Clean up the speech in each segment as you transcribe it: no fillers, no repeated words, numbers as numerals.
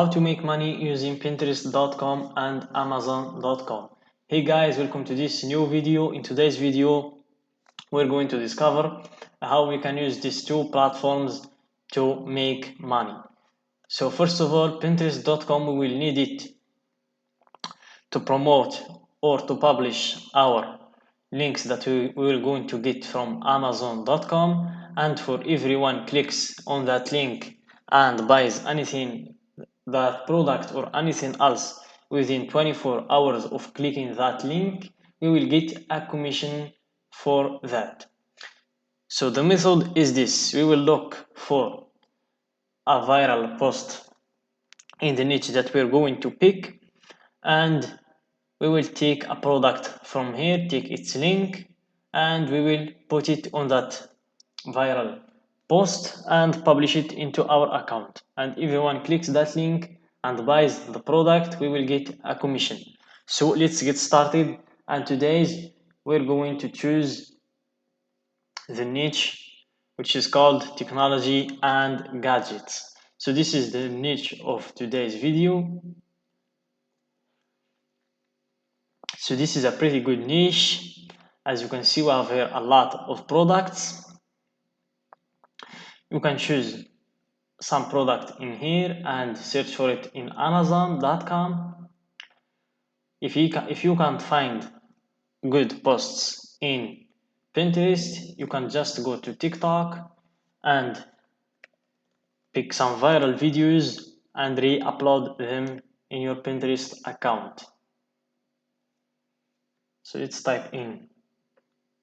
How to make money using Pinterest.com and Amazon.com. Hey guys, welcome to this new video. In today's video, we're going to discover how we can use these two platforms to make money. So first of all, Pinterest.com, we will need it to promote or to publish our links that we will going to get from Amazon.com, and for everyone clicks on that link and buys anything, that product or anything else within 24 hours of clicking that link, we will get a commission for that. So the method is this: we will look for a viral post in the niche that we're going to pick, and we will take a product from here, take its link, and we will put it on that viral post and publish it into our account. And if everyone clicks that link and buys the product, we will get a commission. So let's get started. And today we're going to choose the niche, which is called technology and gadgets. So this is the niche of today's video. So this is a pretty good niche. As you can see, we have here a lot of products. You can choose some product in here and search for it in Amazon.com. If you can't find good posts in Pinterest, you can just go to TikTok and pick some viral videos and re-upload them in your Pinterest account. So let's type in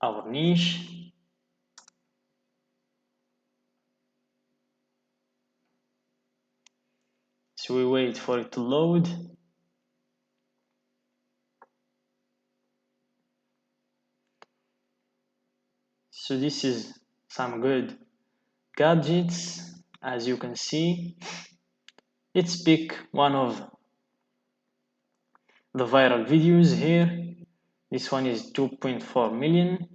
our niche. So we wait for it to load. So this is some good gadgets, as you can see. Let's pick one of the viral videos here. This one is 2.4 million.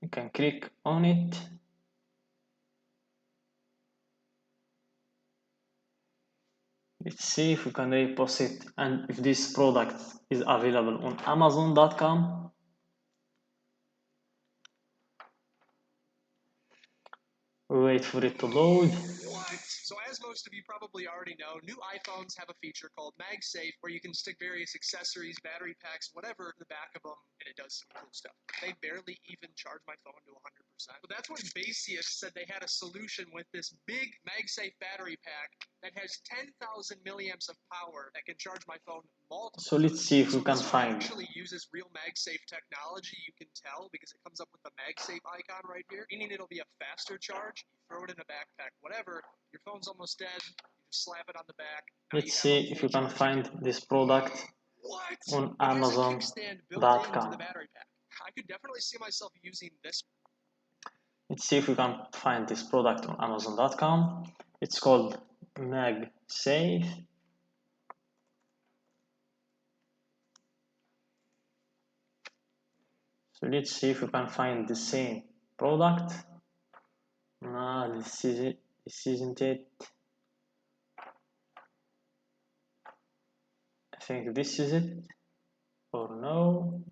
You can click on it. Let's see if we can repost it and if this product is available on Amazon.com. We wait for it to load. So as most of you probably already know, new iPhones have a feature called MagSafe where you can stick various accessories, battery packs, whatever in the back of them, and it does some cool stuff. They barely even charge my phone to 100%. But that's when Baseus said they had a solution with this big MagSafe battery pack that has 10,000 milliamps of power that can charge my phone multiple So let's see if we can find. This actually uses real MagSafe technology, you can tell, because it comes up with the MagSafe icon right here, meaning it'll be a faster charge. You throw it in a backpack, whatever, your phone's almost dead, you just slap it on the back. Let's see if we can find this product on Amazon.com. I could definitely see myself using this. Let's see if we can find this product on Amazon.com. It's called MagSafe. So let's see if we can find the same product. No, this is it. This isn't it. I think this is it. Or no.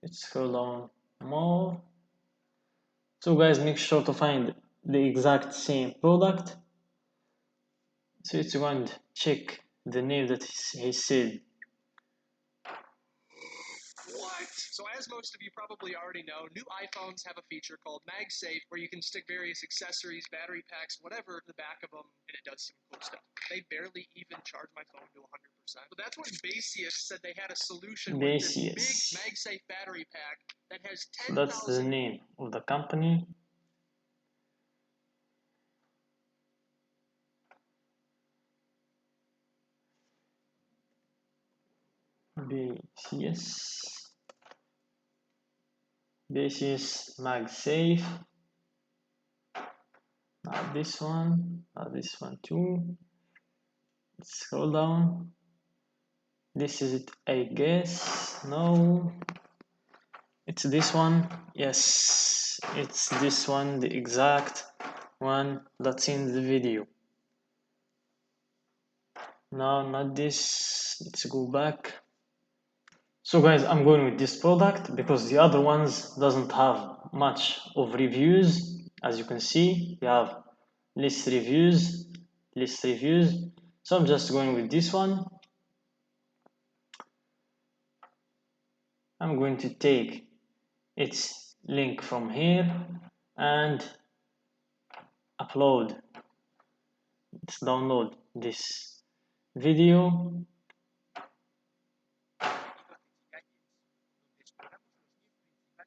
Let's scroll down more. So guys, make sure to find the exact same product. So it's going to check the name that he said. So as most of you probably already know, new iPhones have a feature called MagSafe where you can stick various accessories, battery packs, whatever in the back of them, and it does some cool stuff. They barely even charge my phone to 100%. But that's when Baseus said they had a solution with this big MagSafe battery pack that has 10,000. So that's the name of the company. Baseus MagSafe. Not this one, not this one too. Let's scroll down. This is it, I guess. No, it's this one. Yes, it's this one, the exact one that's in the video. No, not this. Let's go back. So guys, I'm going with this product because the other ones doesn't have much of reviews. As you can see, we have list reviews. So I'm just going with this one. I'm going to take its link from here and upload. Let's download this video.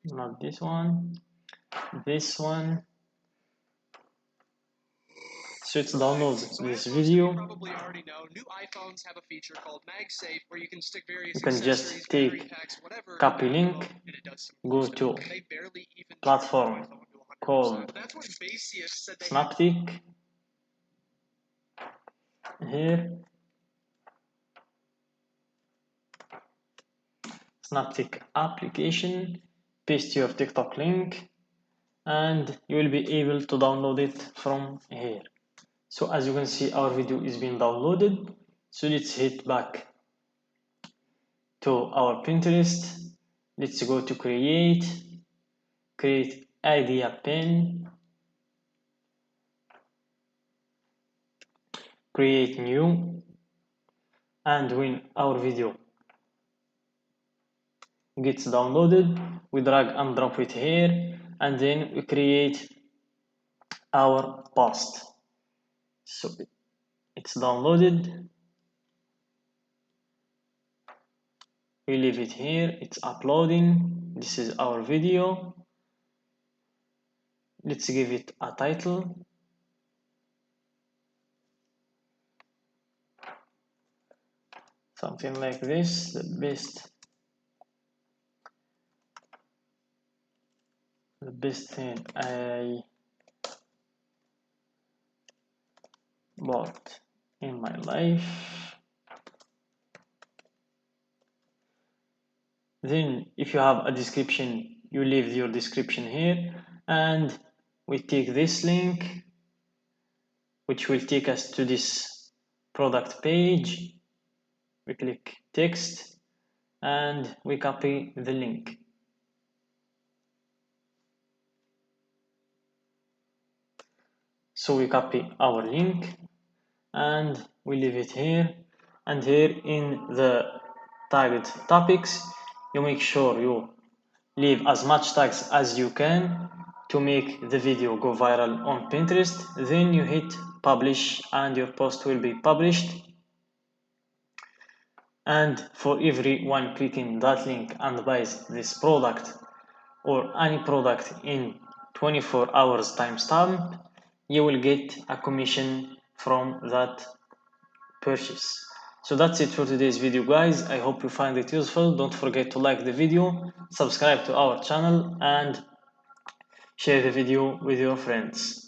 Not this one, this one. So it's download this video. You probably already know, new iPhones have a feature called MagSafe where you can stick various You can just accessories, battery take packs, whatever, copy in the back of link, them, and it does some go cool stuff. to They barely even platform charge my phone to 100%. called That's what Basius said they Snaptic. Here, Snaptic application, paste your TikTok link, and you will be able to download it from here. So as you can see, our video is being downloaded. So let's hit back to our Pinterest. Let's go to create idea pin, create new, and when our video gets downloaded, we drag and drop it here, and then we create our post. So it's downloaded, we leave it here, it's uploading. This is our video. Let's give it a title. Something like this, the best thing I bought in my life. Then if you have a description, you leave your description here, and we take this link, which will take us to this product page. We click text and we copy the link. So we copy our link and we leave it here, and here in the tagged topics you make sure you leave as much tags as you can to make the video go viral on Pinterest. Then you hit publish and your post will be published. And for everyone clicking that link and buys this product or any product in 24 hours timestamp, you will get a commission from that purchase. So that's it for today's video, guys. I hope you find it useful. Don't forget to like the video, subscribe to our channel, and share the video with your friends.